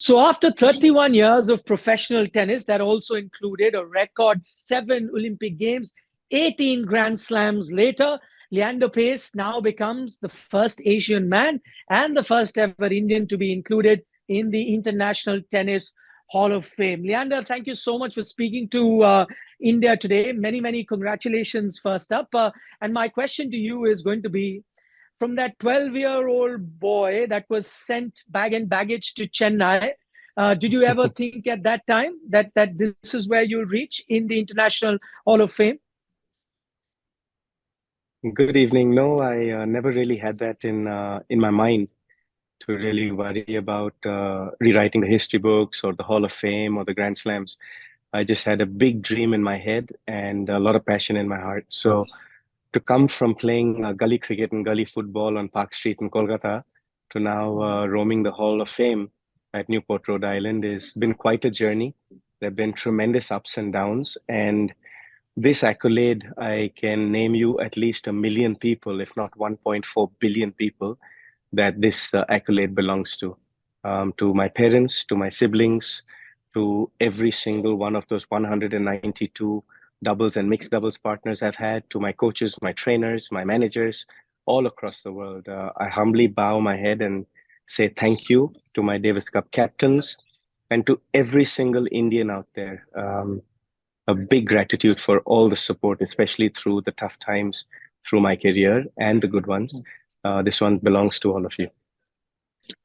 So after 31 years of professional tennis, that also included a record 7 Olympic Games, 18 Grand Slams later, Leander Paes now becomes the first Asian man and the first ever Indian to be included in the International Tennis Hall of Fame. Leander, thank you so much for speaking to India today. Many, many congratulations first up. And my question to you is going to be, from that 12-year-old boy that was sent bag and baggage to Chennai, did you ever think at that time that this is where you'll reach in the International Hall of Fame? Good evening. No, I never really had that in my mind to really worry about rewriting the history books or the Hall of Fame or the Grand Slams. I just had a big dream in my head and a lot of passion in my heart. So to come from playing gully cricket and gully football on Park Street in Kolkata to now roaming the Hall of Fame at Newport, Rhode Island has been quite a journey. There have been tremendous ups and downs, and this accolade, I can name you at least a million people, if not 1.4 billion people, that this accolade belongs to my parents, to my siblings, to every single one of those 192 doubles and mixed doubles partners I've had, to my coaches, my trainers, my managers, all across the world. I humbly bow my head and say thank you to my Davis Cup captains and to every single Indian out there. A big gratitude for all the support, especially through the tough times through my career and the good ones. This one belongs to all of you.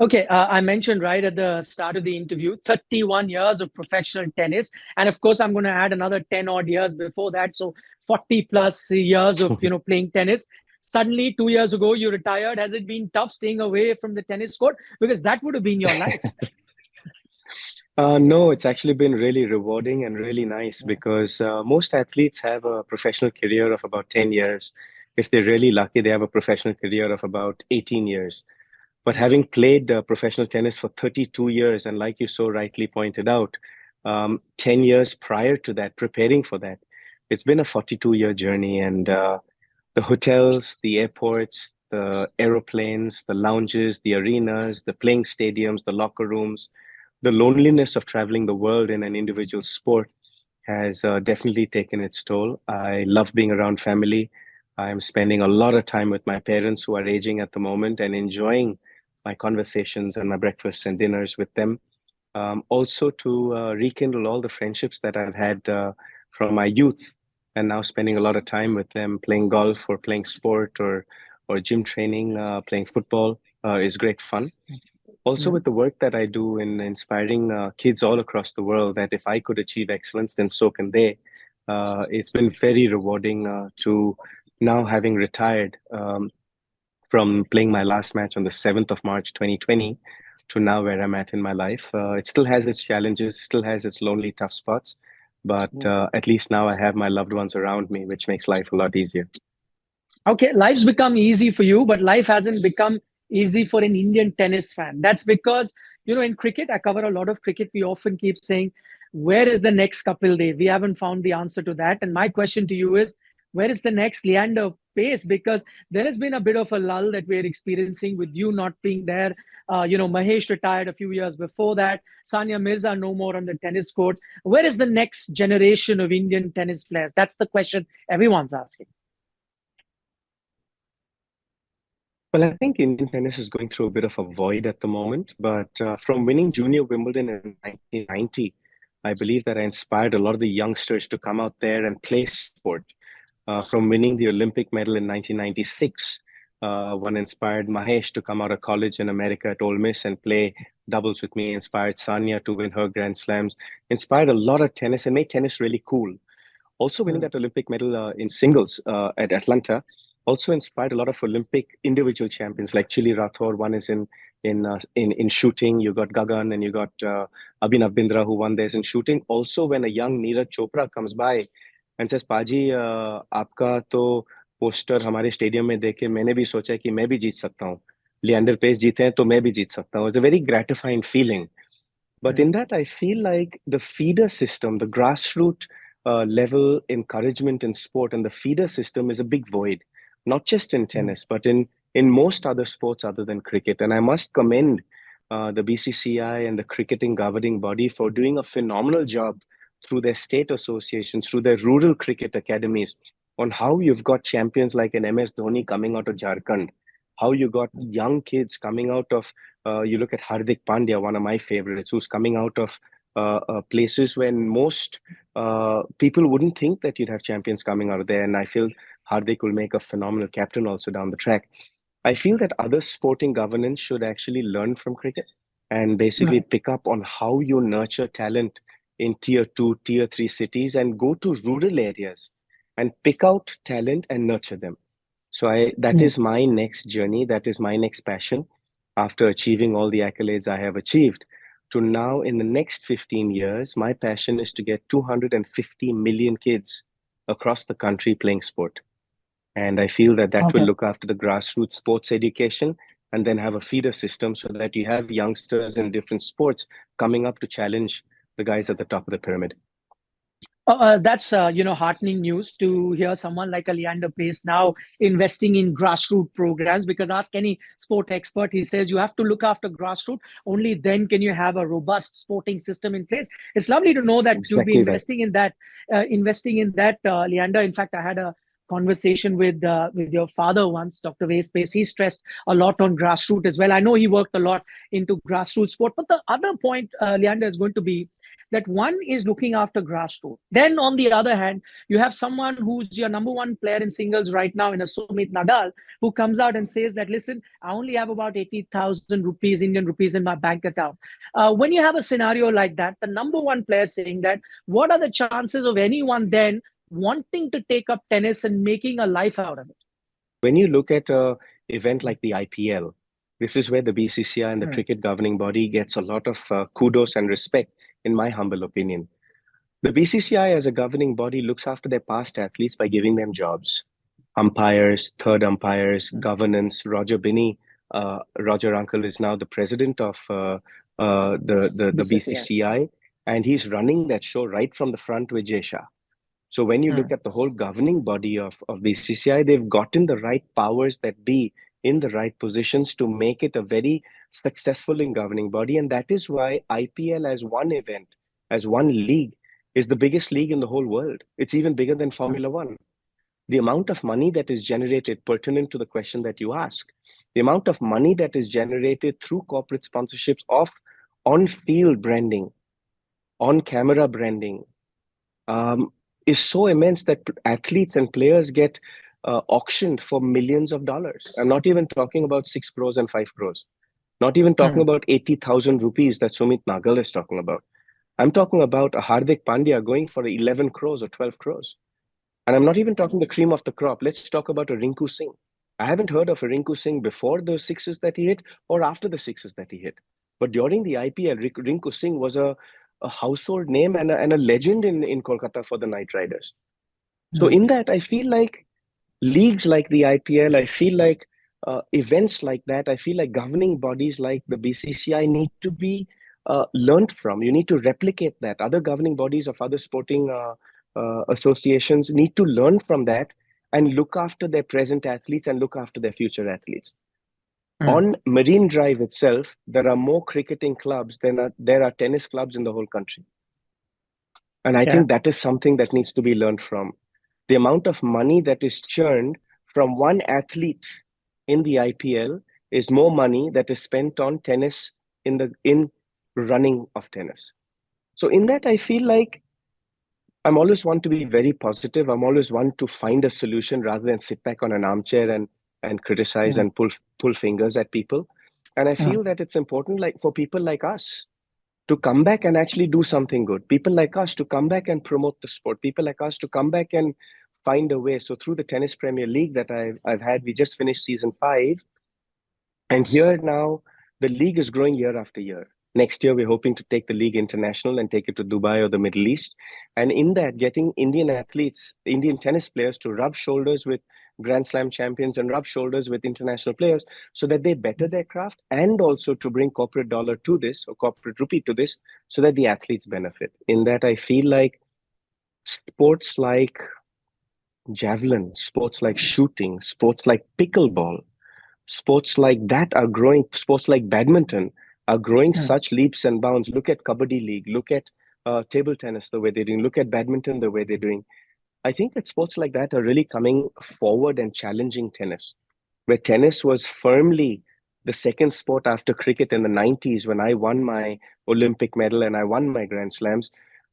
Okay, I mentioned right at the start of the interview, 31 years of professional tennis. And of course, I'm going to add another 10 odd years before that. So 40 plus years of, playing tennis. Suddenly, 2 years ago, you retired. Has it been tough staying away from the tennis court? Because that would have been your life. No, it's actually been really rewarding and really nice because most athletes have a professional career of about 10 years. If they're really lucky, they have a professional career of about 18 years. But having played professional tennis for 32 years, and like you so rightly pointed out, 10 years prior to that, preparing for that, it's been a 42-year journey. And the hotels, the airports, the aeroplanes, the lounges, the arenas, the playing stadiums, the locker rooms, the loneliness of traveling the world in an individual sport has definitely taken its toll. I love being around family. I'm spending a lot of time with my parents who are aging at the moment and enjoying my conversations and my breakfasts and dinners with them. Also to rekindle all the friendships that I've had from my youth and now spending a lot of time with them playing golf or playing sport or gym training, playing football is great fun. Also, with the work that I do in inspiring kids all across the world, that if I could achieve excellence, then so can they. It's been very rewarding to now having retired from playing my last match on the 7th of March 2020 to now where I'm at in my life. It still has its challenges, still has its lonely, tough spots, but at least now I have my loved ones around me, which makes life a lot easier. Okay, life's become easy for you, but life hasn't become easy for an Indian tennis fan. That's because, in cricket, I cover a lot of cricket. We often keep saying, where is the next Kapil Dev? We haven't found the answer to that. And my question to you is, where is the next Leander Paes? Because there has been a bit of a lull that we're experiencing with you not being there. Mahesh retired a few years before that. Sania Mirza no more on the tennis court. Where is the next generation of Indian tennis players? That's the question everyone's asking. Well, I think Indian tennis is going through a bit of a void at the moment, but from winning Junior Wimbledon in 1990, I believe that I inspired a lot of the youngsters to come out there and play sport. From winning the Olympic medal in 1996, one inspired Mahesh to come out of college in America at Ole Miss and play doubles with me, inspired Sanya to win her Grand Slams, inspired a lot of tennis and made tennis really cool. Also winning that Olympic medal in singles at Atlanta also inspired a lot of Olympic individual champions like Chili Rathore. One is in shooting. You got Gagan and you got Abhinav Bindra who won theirs in shooting. Also, when a young Neeraj Chopra comes by and says, "Paji, आपका तो poster हमारे stadium में देख के मैंने भी सोचा कि मैं भी जीत सकता हूँ. लिएंडर पेस जीते हैं तो मैं भी जीत सकता हूँ." It's a very gratifying feeling. But in that, I feel like the feeder system, the grassroots level encouragement in sport and the feeder system is a big void, not just in tennis, but in most other sports other than cricket. And I must commend the BCCI and the cricketing governing body for doing a phenomenal job through their state associations, through their rural cricket academies, on how you've got champions like an MS Dhoni coming out of Jharkhand, how you got young kids coming out of, you look at Hardik Pandya, one of my favorites, who's coming out of places when most people wouldn't think that you'd have champions coming out of there. And I feel Hardik will make a phenomenal captain also down the track. I feel that other sporting governance should actually learn from cricket and basically Right. pick up on how you nurture talent in tier two, tier three cities and go to rural areas and pick out talent and nurture them. So that Mm. is my next journey. That is my next passion after achieving all the accolades I have achieved. To now, in the next 15 years, my passion is to get 250 million kids across the country playing sport. And I feel that that will Okay. look after the grassroots sports education and then have a feeder system so that you have youngsters in different sports coming up to challenge the guys at the top of the pyramid. That's heartening news to hear someone like a Leander Paes now investing in grassroots programs. Because ask any sport expert, he says you have to look after grassroots. Only then can you have a robust sporting system in place. It's lovely to know that you'll be Exactly right. investing in that, Leander. In fact, I had a conversation with your father once, Dr. Paes. He stressed a lot on grassroots as well. I know he worked a lot into grassroots sport. But the other point, Leander, is going to be that one is looking after grassroots. Then, on the other hand, you have someone who's your number one player in singles right now in a Sumit Nadal, who comes out and says that, listen, I only have about 80,000 rupees, Indian rupees in my bank account. When you have a scenario like that, the number one player saying that, what are the chances of anyone then wanting to take up tennis and making a life out of it? When you look at a event like the IPL, this is where the BCCI and the Hmm. cricket governing body gets a lot of kudos and respect, in my humble opinion. The BCCI as a governing body looks after their past athletes by giving them jobs. Umpires, third umpires, governance. Roger Uncle is now the president of the BCCI. BCCI, and he's running that show right from the front with Jay Shah. So when you Hmm. look at the whole governing body of BCCI, they've gotten the right powers that be in the right positions to make it a very successful in governing body. And that is why IPL as one event, as one league, is the biggest league in the whole world. It's even bigger than Formula One. The amount of money that is generated, pertinent to the question that you ask, the amount of money that is generated through corporate sponsorships of on-field branding, on-camera branding, um, is so immense that athletes and players get auctioned for millions of dollars. I'm not even talking about 6 crores and 5 crores, not even talking Hmm. about 80,000 rupees that Sumit Nagal is talking about. I'm talking about a Hardik Pandya going for 11 crores or 12 crores. And I'm not even talking the cream of the crop. Let's talk about a Rinku Singh. I haven't heard of a Rinku Singh before the sixes that he hit or after the sixes that he hit. But during the IPL, Rinku Singh was a household name and a legend in Kolkata for the Knight Riders. So Hmm. in that, I feel like leagues like the IPL, I feel like events like that, I feel like governing bodies like the BCCI need to be learned from. You need to replicate that. Other governing bodies of other sporting associations need to learn from that and look after their present athletes and look after their future athletes. Hmm. On Marine Drive itself, there are more cricketing clubs than there are tennis clubs in the whole country. And I Yeah. think that is something that needs to be learned from. The amount of money that is churned from one athlete in the IPL is more money that is spent on tennis in running of tennis. So in that, I feel like I'm always one to be very positive. I'm always one to find a solution rather than sit back on an armchair and criticize Hmm. and pull fingers at people. And I Hmm. feel that it's important, like for people like us, to come back and actually do something good. People like us to come back and promote the sport. People like us to come back and find a way. So through the Tennis Premier League that I've had, we just finished season 5, and here now, the league is growing year after year. Next year, we're hoping to take the league international and take it to Dubai or the Middle East. And in that, getting Indian athletes, Indian tennis players to rub shoulders with Grand Slam champions and rub shoulders with international players so that they better their craft, and also to bring corporate dollar to this or corporate rupee to this so that the athletes benefit. In that, I feel like sports like javelin, sports like shooting, sports like pickleball, sports like that are growing, sports like badminton are growing Hmm. such leaps and bounds. Look at Kabaddi League, look at table tennis, the way they're doing, look at badminton, the way they're doing. I think that sports like that are really coming forward and challenging tennis, where tennis was firmly the second sport after cricket in the 90s when I won my Olympic medal and I won my Grand Slams.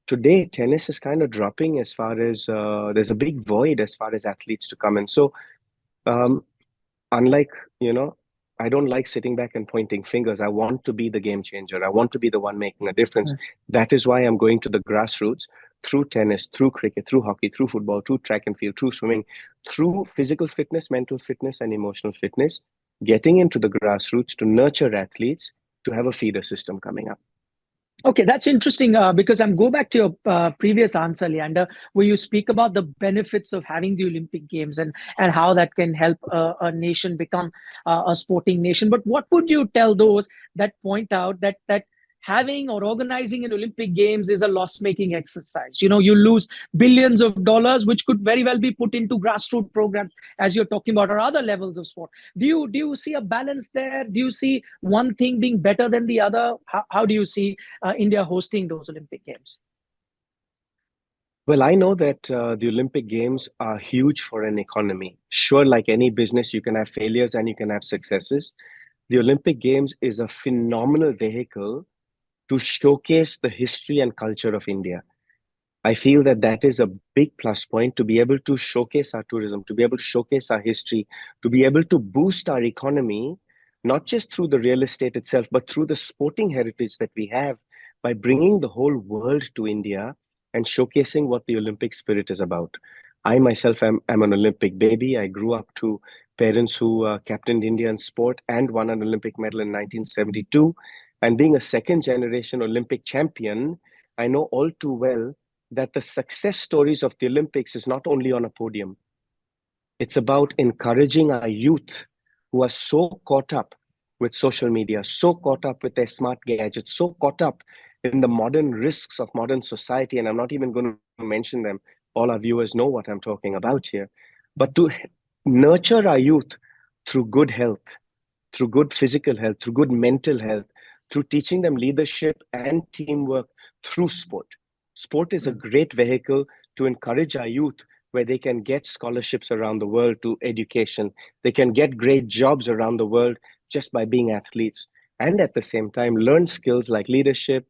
Today, tennis is kind of dropping as far as there's a big void as far as athletes to come in. So, um, unlike, you know, I don't like sitting back and pointing fingers. I want to be the game changer. I want to be the one making a difference. That is why I'm going to the grassroots through tennis, through cricket, through hockey, through football, through track and field, through swimming, through physical fitness, mental fitness, and emotional fitness, getting into the grassroots to nurture athletes to have a feeder system coming up. Okay, that's interesting because I'm go back to your previous answer, Leander, where you speak about the benefits of having the Olympic Games and how that can help a nation become a sporting nation. But what would you tell those that point out that having or organizing an Olympic Games is a loss-making exercise? You know, you lose billions of dollars, which could very well be put into grassroots programs, as you're talking about, or other levels of sport. Do you see a balance there? Do you see one thing being better than the other? How do you see India hosting those Olympic Games? Well, I know that the Olympic Games are huge for an economy. Sure, like any business, you can have failures and you can have successes. The Olympic Games is a phenomenal vehicle to showcase the history and culture of India. I feel that that is a big plus point to be able to showcase our tourism, to be able to showcase our history, to be able to boost our economy, not just through the real estate itself, but through the sporting heritage that we have by bringing the whole world to India and showcasing what the Olympic spirit is about. I myself am an Olympic baby. I grew up to parents who captained India in sport and won an Olympic medal in 1972. And being a second generation Olympic champion, I know all too well that the success stories of the Olympics is not only on a podium, it's about encouraging our youth who are so caught up with social media, so caught up with their smart gadgets, so caught up in the modern risks of modern society. And I'm not even going to mention them. All our viewers know what I'm talking about here. But to nurture our youth through good health, through good physical health, through good mental health, through teaching them leadership and teamwork through sport. Sport is a great vehicle to encourage our youth where they can get scholarships around the world to education. They can get great jobs around the world just by being athletes. And at the same time, learn skills like leadership,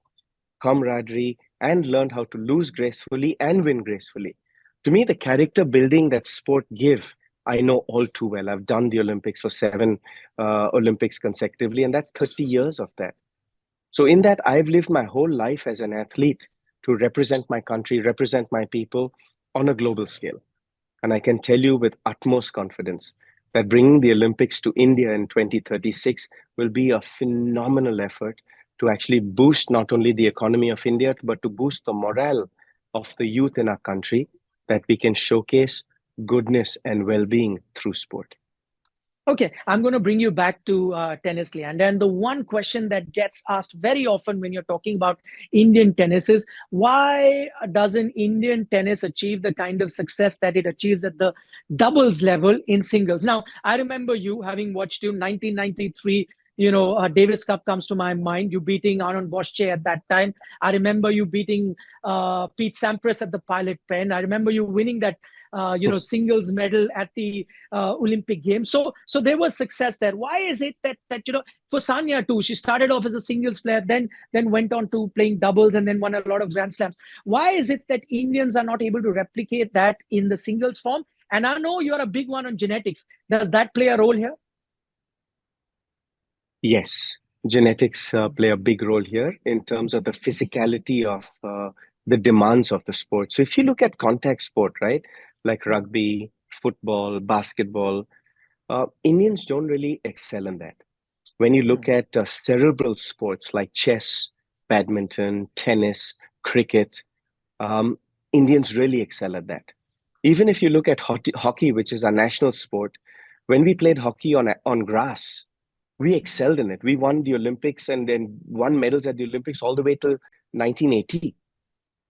camaraderie, and learn how to lose gracefully and win gracefully. To me, the character building that sport give, I know all too well. I've done the Olympics for seven Olympics consecutively, and that's 30 years of that. So in that, I've lived my whole life as an athlete to represent my country, represent my people on a global scale. And I can tell you with utmost confidence that bringing the Olympics to India in 2036 will be a phenomenal effort to actually boost not only the economy of India, but to boost the morale of the youth in our country, that we can showcase goodness and well being through sport. Okay, I'm going to bring you back to tennis, Leander. And the one question that gets asked very often when you're talking about Indian tennis is why doesn't Indian tennis achieve the kind of success that it achieves at the doubles level in singles? Now, I remember you having watched you 1993. Davis Cup comes to my mind. You beating Anand Bosche at that time. I remember you beating Pete Sampras at the Pilot Pen. I remember you winning that singles medal at the Olympic Games. So there was success there. Why is it that for Sanya too, she started off as a singles player, then went on to playing doubles and then won a lot of Grand Slams. Why is it that Indians are not able to replicate that in the singles form? And I know you're a big one on genetics. Does that play a role here? Yes, genetics play a big role here in terms of the physicality of the demands of the sport. So if you look at contact sport, right, like rugby, football, basketball, Indians don't really excel in that. When you look at cerebral sports like chess, badminton, tennis, cricket, um, Indians really excel at that. Even if you look at hockey, which is our national sport, when we played hockey on grass, we excelled in it. We won the Olympics and then won medals at the Olympics all the way till 1980.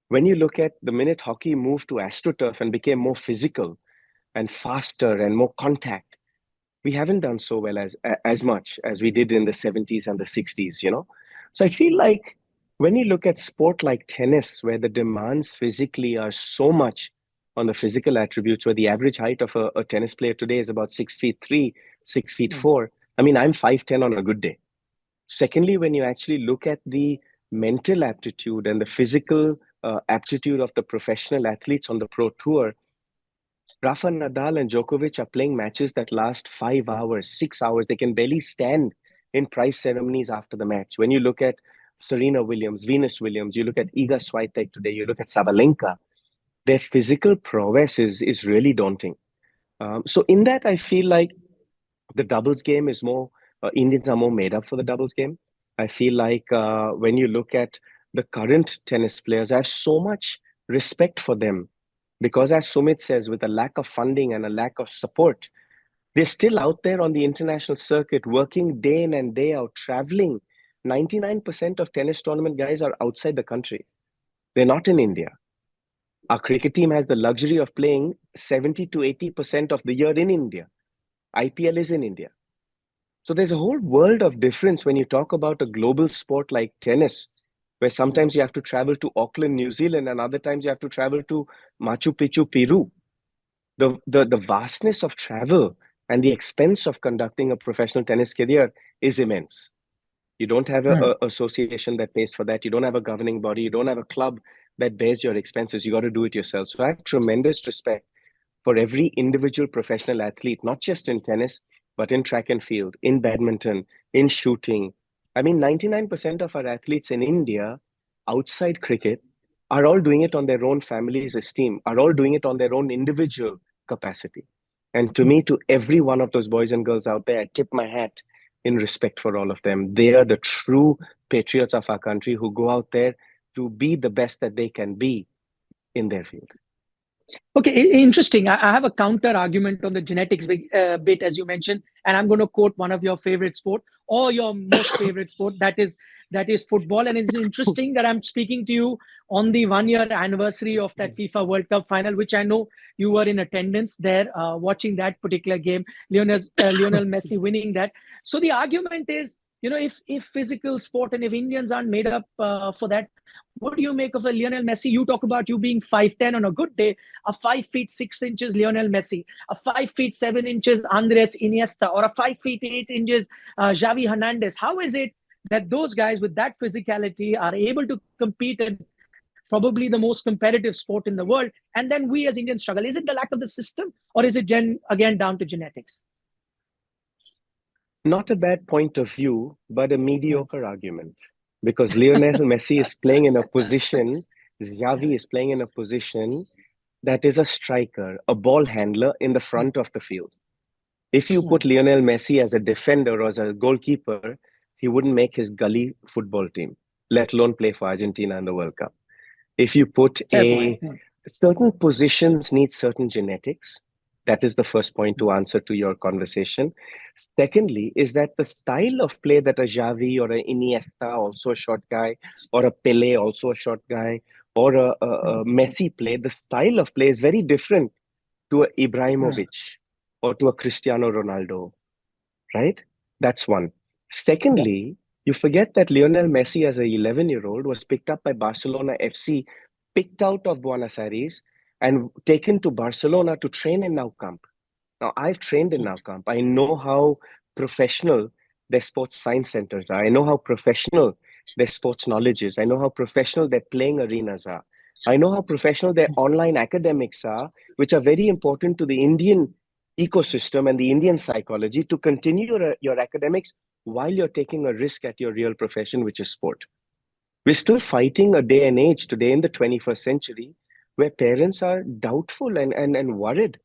When you look at the minute hockey moved to AstroTurf and became more physical and faster and more contact, we haven't done so well as much as we did in the 70s and the 60s. So I feel like when you look at sport like tennis, where the demands physically are so much on the physical attributes, where the average height of a tennis player today is about 6 feet 3, 6 feet Hmm. 4. I mean, I'm 5'10" on a good day. Secondly, when you actually look at the mental aptitude and the physical aptitude of the professional athletes on the pro tour, Rafa Nadal and Djokovic are playing matches that last 5 hours, 6 hours. They can barely stand in prize ceremonies after the match. When you look at Serena Williams, Venus Williams, you look at Iga Swiatek today, you look at Sabalenka, their physical prowess is really daunting. So in that, I feel like the doubles game is more, Indians are more made up for the doubles game. I feel like when you look at the current tennis players, I have so much respect for them because, as Sumit says, with a lack of funding and a lack of support, they're still out there on the international circuit, working day in and day out, traveling. 99% of tennis tournament guys are outside the country. They're not in India. Our cricket team has the luxury of playing 70 to 80% of the year in India. IPL is in India. So there's a whole world of difference when you talk about a global sport like tennis, where sometimes you have to travel to Auckland, New Zealand, and other times you have to travel to Machu Picchu, Peru. The vastness of travel and the expense of conducting a professional tennis career is immense. You don't have Hmm. a association that pays for that. You don't have a governing body. You don't have a club that bears your expenses. You got to do it yourself. So I have tremendous respect for every individual professional athlete, not just in tennis, but in track and field, in badminton, in shooting. I mean, 99% of our athletes in India outside cricket are all doing it on their own family's esteem, are all doing it on their own individual capacity. And to me, to every one of those boys and girls out there, I tip my hat in respect for all of them. They are the true patriots of our country who go out there to be the best that they can be in their field. Okay, interesting. I have a counter argument on the genetics bit, as you mentioned, and I'm going to quote one of your favorite sport or your most favorite sport. That is football, and it's interesting that I'm speaking to you on the 1 year anniversary of that FIFA World Cup final, which I know you were in attendance there, watching that particular game. Lionel Messi winning that. So the argument is, if physical sport and if Indians aren't made up for that, what do you make of a Lionel Messi? You talk about you being 5'10" on a good day, a 5 feet 6 inches Lionel Messi, a 5 feet 7 inches Andres Iniesta, or a 5 feet 8 inches Xavi Hernandez. How is it that those guys with that physicality are able to compete in probably the most competitive sport in the world, and then we as Indians struggle? Is it the lack of the system, or is it again down to genetics? Not a bad point of view, but a Hmm. mediocre argument. Because Lionel Messi is playing in a position, Xavi is playing in a position that is a striker, a ball handler in the front of the field. If you put Lionel Messi as a defender or as a goalkeeper, he wouldn't make his gully football team, let alone play for Argentina in the World Cup. If you put Fair point. a certain positions need certain genetics, that is the first point to answer to your conversation. Secondly, is that the style of play that a Xavi or a Iniesta, also a short guy, or a Pele, also a short guy, or a Messi play, the style of play is very different to a Ibrahimovic or to a Cristiano Ronaldo, right? That's one. Yeah. Secondly, you forget that Lionel Messi, as a 11-year-old, was picked up by Barcelona FC, picked out of Buenos Aires, and taken to Barcelona to train in Nou Camp. Now, I've trained in Nou Camp. I know how professional their sports science centers are. I know how professional their sports knowledge is. I know how professional their playing arenas are. I know how professional their online academics are, which are very important to the Indian ecosystem and the Indian psychology to continue your academics while you're taking a risk at your real profession, which is sport. We're still fighting a day and age today in the 21st century where parents are doubtful and worried,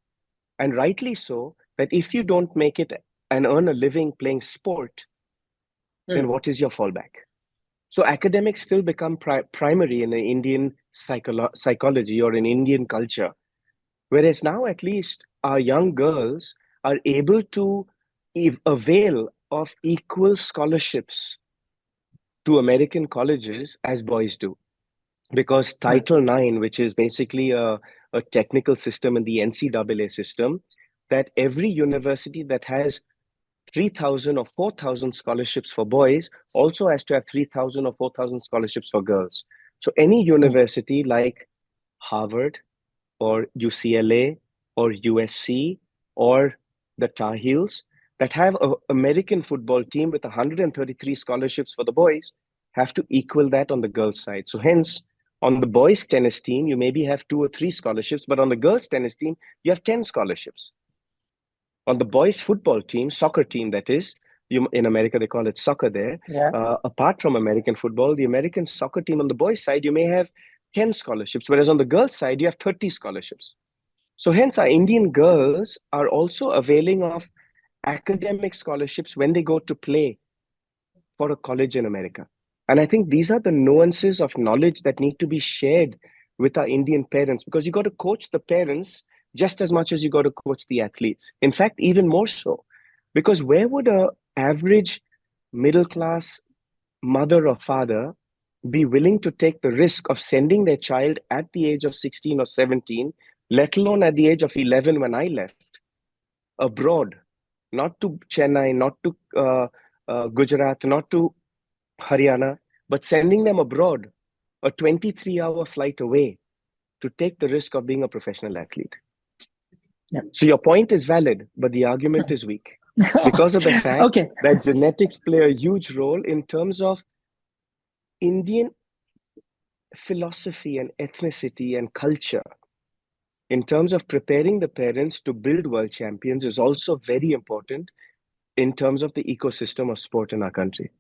and rightly so, that if you don't make it and earn a living playing sport, then what is your fallback? So academics still become primary in an Indian psychology or in Indian culture. Whereas now, at least, our young girls are able to avail of equal scholarships to American colleges as boys do. Because Right. Title IX, which is basically a technical system in the NCAA system, that every university that has 3,000 or 4,000 scholarships for boys also has to have 3,000 or 4,000 scholarships for girls. So any university like Harvard or UCLA or USC or the Tar Heels that have an American football team with 133 scholarships for the boys have to equal that on the girls' side. So hence, on the boys' tennis team, you maybe have 2 or 3 scholarships, but on the girls' tennis team, you have 10 scholarships. On the boys' football team, soccer team, that is, in America, they call it soccer there. Yeah. Apart from American football, the American soccer team on the boys' side, you may have 10 scholarships, whereas on the girls' side, you have 30 scholarships. So hence, our Indian girls are also availing of academic scholarships when they go to play for a college in America. And I think these are the nuances of knowledge that need to be shared with our Indian parents, because you got to coach the parents just as much as you got to coach the athletes. In fact, even more so, because where would a average middle class mother or father be willing to take the risk of sending their child at the age of 16 or 17, let alone at the age of 11 when I left, abroad, not to Chennai, not to Gujarat, not to Haryana, but sending them abroad, a 23-hour flight away, to take the risk of being a professional athlete. Yeah. So your point is valid, but the argument is weak because of the fact that genetics play a huge role in terms of Indian philosophy and ethnicity and culture. In terms of preparing the parents to build world champions is also very important in terms of the ecosystem of sport in our country.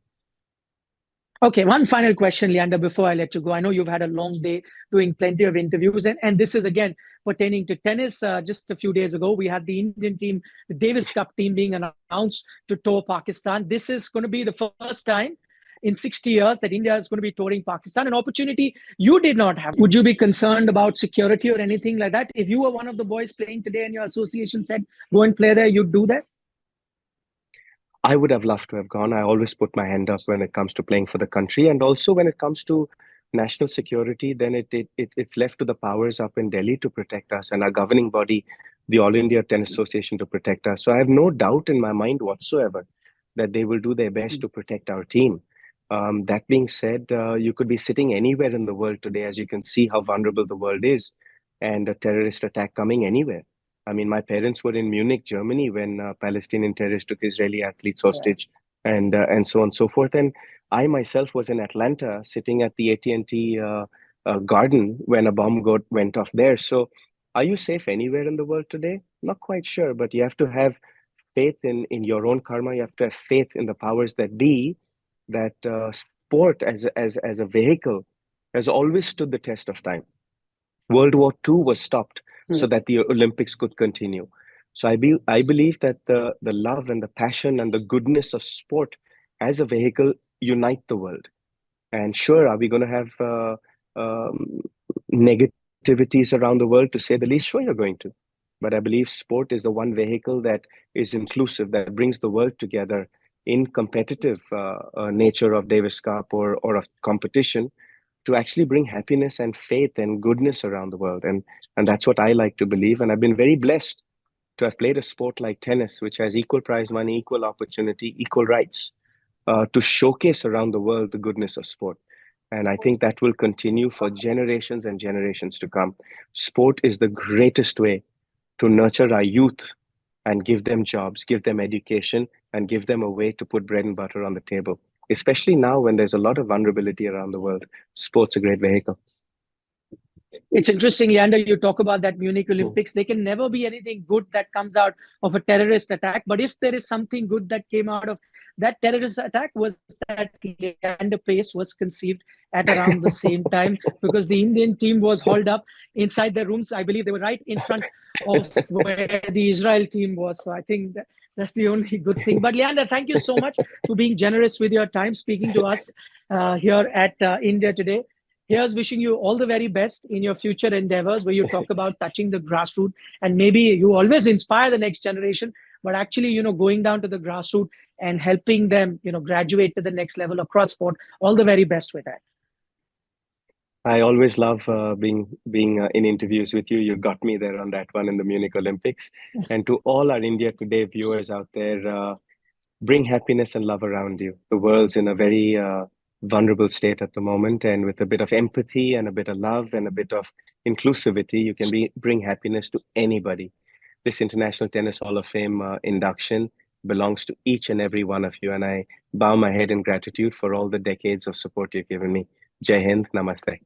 Okay, one final question, Leander, before I let you go. I know you've had a long day doing plenty of interviews, and this is again pertaining to tennis. Just a few days ago, we had the Indian team, the Davis Cup team, being announced to tour Pakistan. This is going to be the first time in 60 years that India is going to be touring Pakistan, an opportunity you did not have. Would you be concerned about security or anything like that? If you were one of the boys playing today and your association said, go and play there, you'd do that? I would have loved to have gone. I always put my hand up when it comes to playing for the country. And also when it comes to national security, then it's left to the powers up in Delhi to protect us, and our governing body, the All India Tennis Association, to protect us. So I have no doubt in my mind whatsoever that they will do their best to protect our team. That being said, you could be sitting anywhere in the world today, as you can see how vulnerable the world is, and a terrorist attack coming anywhere. I mean, my parents were in Munich, Germany, when Palestinian terrorists took Israeli athletes hostage, and so on and so forth. And I myself was in Atlanta, sitting at the AT&T garden when a bomb went off there. So, are you safe anywhere in the world today? Not quite sure, but you have to have faith in your own karma. You have to have faith in the powers that be. That sport as a vehicle has always stood the test of time. World War II was stopped so that the Olympics could continue. So I believe that the love and the passion and the goodness of sport as a vehicle unite the world. And sure, are we going to have negativities around the world, to say the least? Sure, you're going to. But I believe sport is the one vehicle that is inclusive, that brings the world together in competitive nature of Davis Cup or of competition, to actually bring happiness and faith and goodness around the world. And that's what I like to believe. And I've been very blessed to have played a sport like tennis, which has equal prize money, equal opportunity, equal rights, to showcase around the world the goodness of sport. And I think that will continue for generations and generations to come. Sport is the greatest way to nurture our youth and give them jobs, give them education, and give them a way to put bread and butter on the table. Especially now when there's a lot of vulnerability around the world, sports a great vehicle. It's interesting, Leander, you talk about that Munich Olympics. There can never be anything good that comes out of a terrorist attack. But if there is something good that came out of that terrorist attack, was that Leander Paes was conceived at around the same time, because the Indian team was hauled up inside their rooms. I believe they were right in front of where the Israel team was. So I think that's the only good thing. But Leander, thank you so much for being generous with your time, speaking to us here at India Today. Here's wishing you all the very best in your future endeavors, where you talk about touching the grassroots, and maybe you always inspire the next generation, but actually, going down to the grassroots and helping them, graduate to the next level across sport. All the very best with that. I always love being in interviews with you. You got me there on that one in the Munich Olympics. And to all our India Today viewers out there, bring happiness and love around you. The world's in a very vulnerable state at the moment, and with a bit of empathy and a bit of love and a bit of inclusivity, you can bring happiness to anybody. This International Tennis Hall of Fame induction belongs to each and every one of you, and I bow my head in gratitude for all the decades of support you've given me. Jai Hind, Namaste.